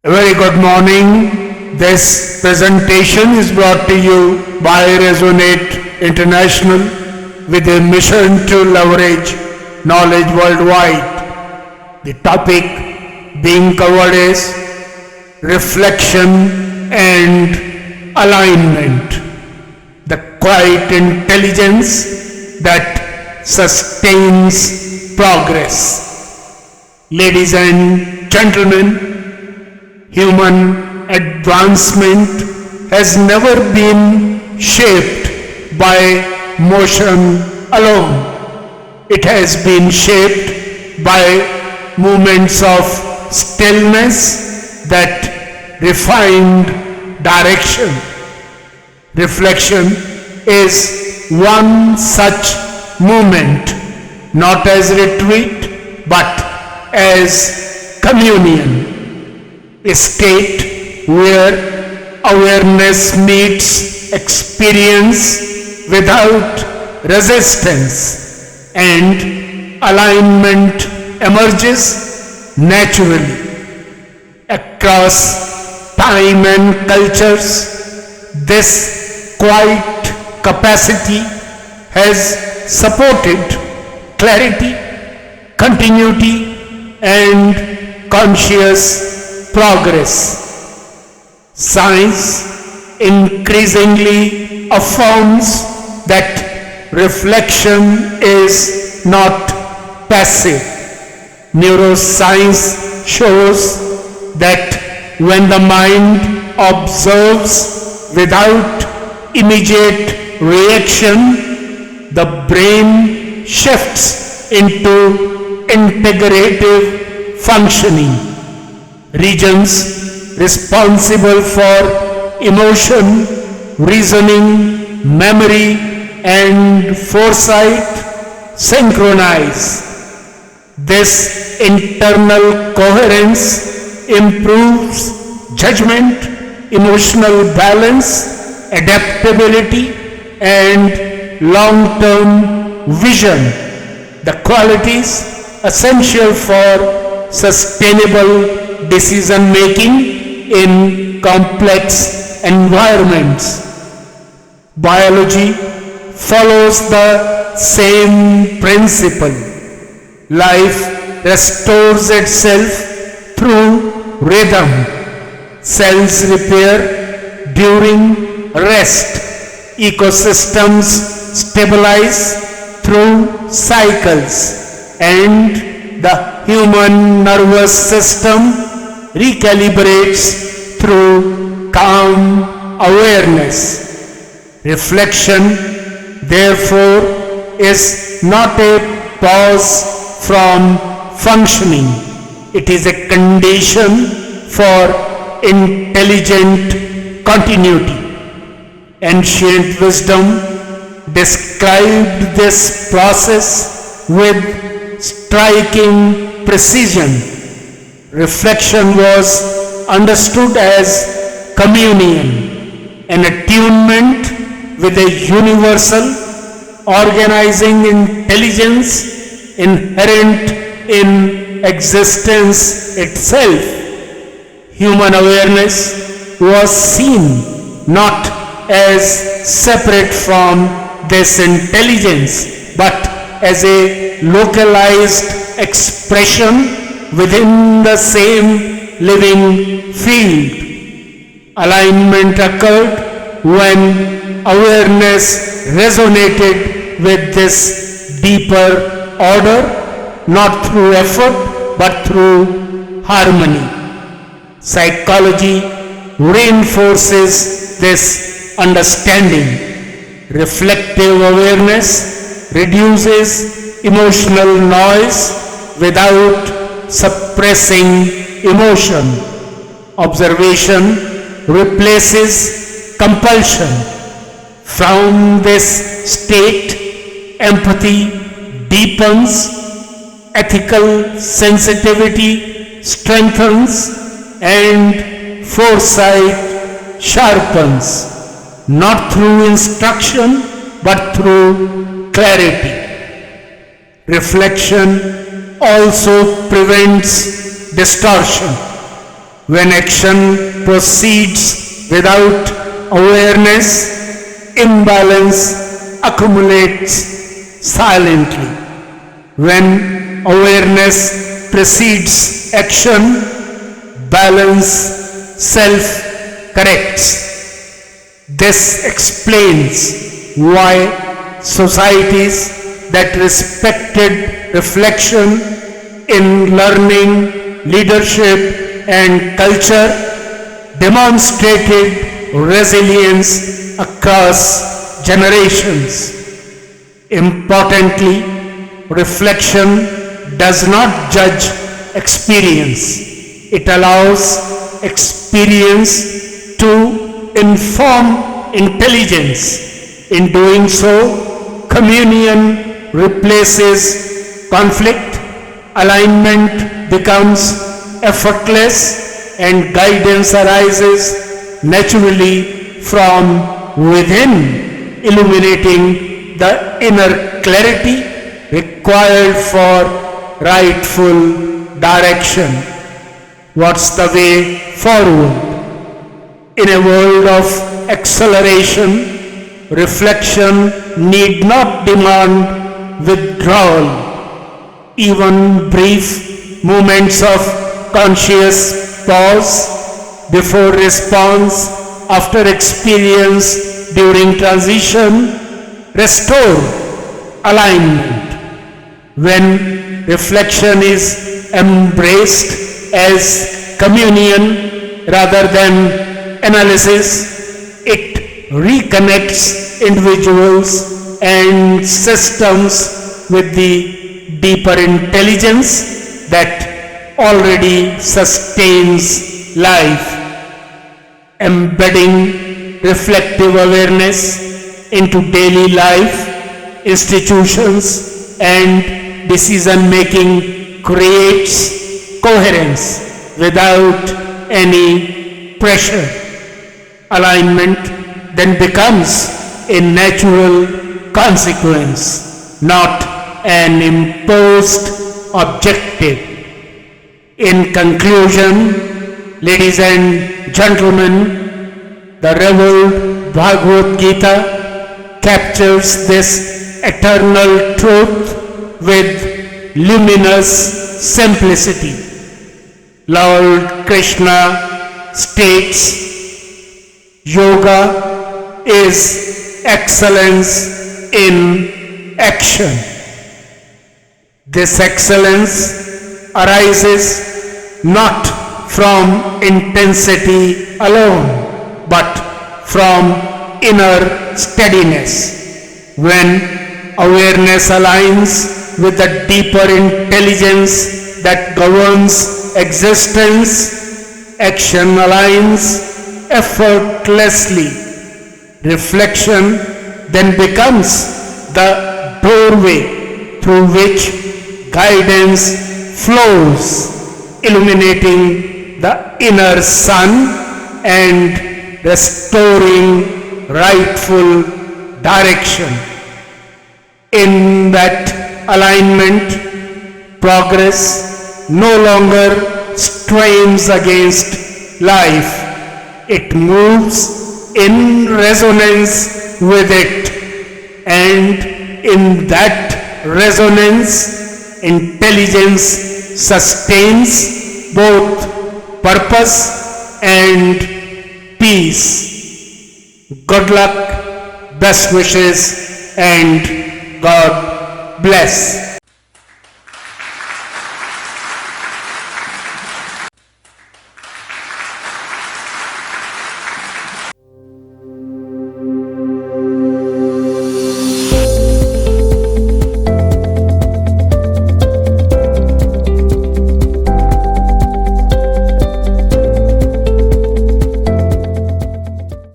A very good morning. This presentation is brought to you by Resonate International with a mission to leverage knowledge worldwide. The topic being covered is reflection and alignment, the quiet intelligence that sustains progress. Ladies and gentlemen, human advancement has never been shaped by motion alone. It has been shaped by moments of stillness that refined direction. Reflection is one such moment, not as retreat but as communion. A state where awareness meets experience without resistance and alignment emerges naturally. Across time and cultures, this quiet capacity has supported clarity, continuity, and conscious progress. Science increasingly affirms that reflection is not passive. Neuroscience shows that when the mind observes without immediate reaction, the brain shifts into integrative functioning. Regions responsible for emotion, reasoning, memory, and foresight synchronize. This internal coherence improves judgment, emotional balance, adaptability, and long-term vision, the qualities essential for sustainable decision making in complex environments. Biology follows the same principle. Life restores itself through rhythm. Cells repair during rest. Ecosystems stabilize through cycles, and the human nervous system recalibrates through calm awareness. Reflection, therefore, is not a pause from functioning. It is a condition for intelligent continuity. Ancient wisdom described this process with striking precision. Reflection was understood as communion, an attunement with a universal, organizing intelligence inherent in existence itself. Human awareness was seen not as separate from this intelligence, but as a localized expression within the same living field. Alignment occurred when awareness resonated with this deeper order, not through effort but through harmony. Psychology reinforces this understanding. Reflective awareness reduces emotional noise without suppressing emotion. Observation replaces compulsion. From this state, empathy deepens, ethical sensitivity strengthens, and foresight sharpens, not through instruction but through clarity. Reflection also prevents distortion. When action proceeds without awareness, imbalance accumulates silently. When awareness precedes action, balance self-corrects. This explains why societies that respected reflection in learning, leadership, and culture demonstrated resilience across generations. Importantly, reflection does not judge experience. It allows experience to inform intelligence. In doing so, communion replaces conflict, alignment becomes effortless, and guidance arises naturally from within, illuminating the inner clarity required for rightful direction. What's the way forward? In a world of acceleration, reflection need not demand withdrawal. Even brief moments of conscious pause before response, after experience, during transition, restore alignment. When reflection is embraced as communion rather than analysis, it reconnects individuals and systems with the deeper intelligence that already sustains life. Embedding reflective awareness into daily life, institutions, and decision-making creates coherence without any pressure. Alignment then becomes a natural consequence, not an imposed objective. In conclusion, ladies and gentlemen, the revered Bhagavad Gita captures this eternal truth with luminous simplicity. Lord Krishna states, yoga is excellence in action. This excellence arises not from intensity alone, but from inner steadiness. When awareness aligns with the deeper intelligence that governs existence, action aligns effortlessly. Reflection then becomes the doorway through which guidance flows, illuminating the inner sun and restoring rightful direction. In that alignment, progress no longer strains against life. It moves in resonance with it, and in that resonance, intelligence sustains both purpose and peace. Good luck, best wishes, and God bless.